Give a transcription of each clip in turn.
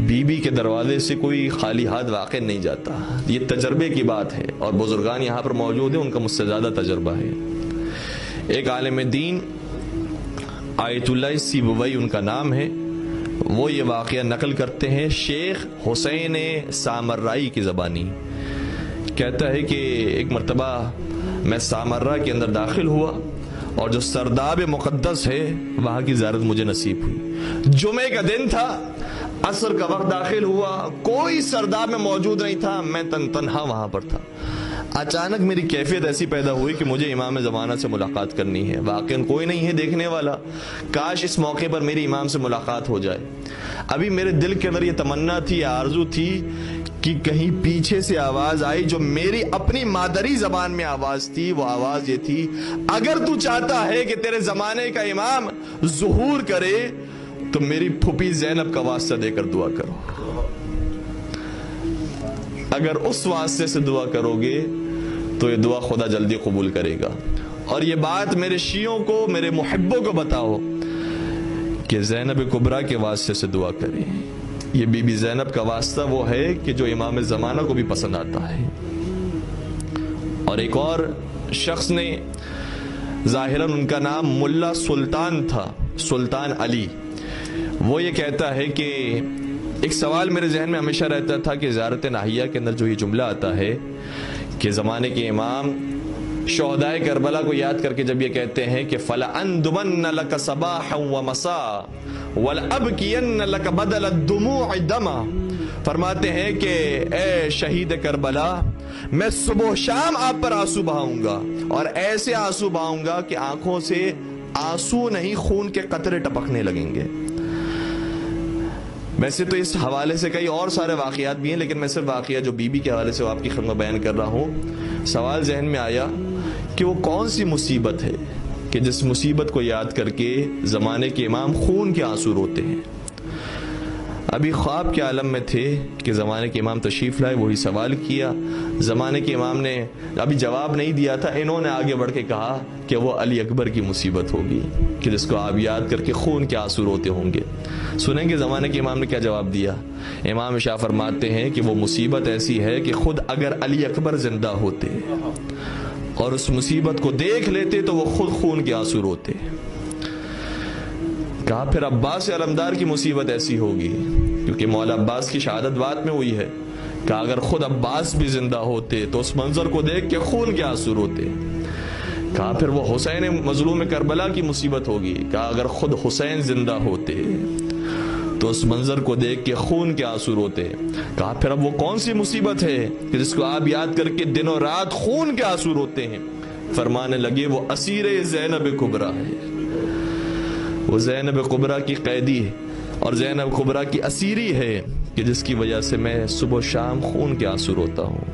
Be be کے دروازے سے کوئی خالی ہاتھ واقع نہیں جاتا، یہ تجربے کی بات ہے، اور بزرگان یہاں پر موجود ہیں، ان کا مجھ سے زیادہ تجربہ ہے۔ ایک عالم دین آیت اللہ سیبوی ان کا نام ہے، وہ یہ واقعہ نقل کرتے ہیں شیخ حسین سامرائی کی زبانی۔ کہتا ہے کہ ایک مرتبہ میں سامرہ کے اندر داخل ہوا، اور جو سرداب مقدس ہے وہاں کی زیارت مجھے نصیب ہوئی۔ جمعے کا دن تھا، عصر کا وقت داخل ہوا، کوئی سرداب میں موجود نہیں تھا، میں تنہا وہاں پر تھا۔ اچانک میری کیفیت ایسی پیدا ہوئی کہ مجھے امام زمانہ سے ملاقات کرنی ہے، واقعاً کوئی نہیں ہے دیکھنے والا، کاش اس موقع پر میری امام سے ملاقات ہو جائے۔ ابھی میرے دل کے اندر یہ تمنا تھی، آرزو تھی کہ کہیں پیچھے سے آواز آئی جو میری اپنی مادری زبان میں آواز تھی۔ وہ آواز یہ تھی، اگر تو چاہتا ہے کہ تیرے زمانے کا امام ظہور کرے تو میری پھوپھی زینب کا واسطہ دے کر دعا کرو، اگر اس واسطے سے دعا کرو گے تو یہ دعا خدا جلدی قبول کرے گا، اور یہ بات میرے شیعوں کو، میرے محبوں کو بتاؤ کہ زینب کبریٰ کے واسطے سے دعا کریں۔ یہ بی بی زینب کا واسطہ وہ ہے کہ جو امام زمانہ کو بھی پسند آتا ہے۔ اور ایک اور شخص نے، ظاہراً ان کا نام ملا سلطان تھا، سلطان علی، وہ یہ کہتا ہے کہ ایک سوال میرے ذہن میں ہمیشہ رہتا تھا کہ زیارت ناہیہ کے اندر جو یہ جملہ آتا ہے کہ زمانے کے امام شہدائے کربلا کو یاد کر کے جب یہ کہتے ہیں کہ فَلَأَنْدُمَنَّ لَكَ صَبَاحًا وَمَسَاءً وَلَأَبْكِيَنَّ لَكَ بَدَلَ الدُّمُوعِ دَمًا، فرماتے ہیں کہ اے شہید کربلا، میں صبح و شام آپ پر آنسو بہاؤں گا، اور ایسے آنسو بہاؤں گا کہ آنکھوں سے آنسو نہیں خون کے قطرے ٹپکنے لگیں گے۔ ویسے تو اس حوالے سے کئی اور سارے واقعات بھی ہیں، لیکن میں صرف واقعہ جو بی بی کے حوالے سے آپ کی خدمت بیان کر رہا ہوں۔ سوال ذہن میں آیا کہ وہ کون سی مصیبت ہے کہ جس مصیبت کو یاد کر کے زمانے کے امام خون کے آنسو روتے ہیں۔ ابھی خواب کے عالم میں تھے کہ زمانے کے امام تشریف لائے، وہی سوال کیا، زمانے کے امام نے ابھی جواب نہیں دیا تھا، انہوں نے آگے بڑھ کے کہا کہ وہ علی اکبر کی مصیبت ہوگی کہ جس کو آپ یاد کر کے خون کے آنسو روتے ہوں گے۔ سنیں گے زمانے کے امام نے کیا جواب دیا۔ امام شاہ فرماتے ہیں کہ وہ مصیبت ایسی ہے کہ خود اگر علی اکبر زندہ ہوتے اور اس مصیبت کو دیکھ لیتے تو وہ خود خون کے آنسو روتے۔ کہا پھر عباس علمدار کی مصیبت ایسی ہوگی، کیونکہ مولا عباس کی شہادت بات میں ہوئی ہے، کہ اگر خود عباس بھی زندہ ہوتے تو اس منظر کو دیکھ کے خون کے آنسو روتے۔ کہا پھر وہ حسین مظلوم کربلا کی مصیبت ہوگی، کہا اگر خود حسین زندہ ہوتے تو اس منظر کو دیکھ کے خون کے آنسو روتے۔ کہا پھر اب وہ کون سی مصیبت ہے کہ جس کو آپ یاد کر کے دن و رات خون کے آنسو روتے ہیں؟ فرمانے لگے وہ اسیر زینب کبریٰ ہے، وہ زینب کبریٰ کی قیدی ہے اور زینب کبریٰ کی اسیری ہے کہ جس کی وجہ سے میں صبح و شام خون کے آنسو روتا ہوں۔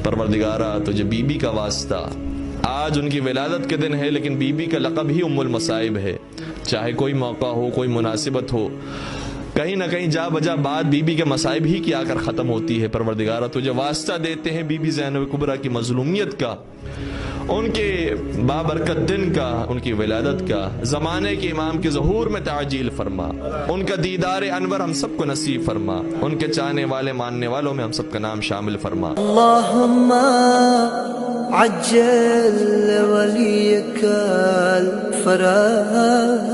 پروردگارہ تجھے بی بی کا واسطہ، آج ان کی ولادت کے دن ہے لیکن بی بی کا لقب ہی ام المصائب ہے، چاہے کوئی موقع ہو، کوئی مناسبت ہو، کہیں نہ کہیں جا بجا بات بی بی کے مصائب ہی کی آ کر ختم ہوتی ہے۔ پروردگارہ تجھے واسطہ دیتے ہیں بی بی زینب کبریٰ کی مظلومیت کا، ان کے بابرکت دن کا، ان کی ولادت کا، زمانے کے امام کے ظہور میں تعجیل فرما، ان کا دیدار انور ہم سب کو نصیب فرما، ان کے چاہنے والے ماننے والوں میں ہم سب کا نام شامل فرما۔ اللہم عجل ولیک الفرج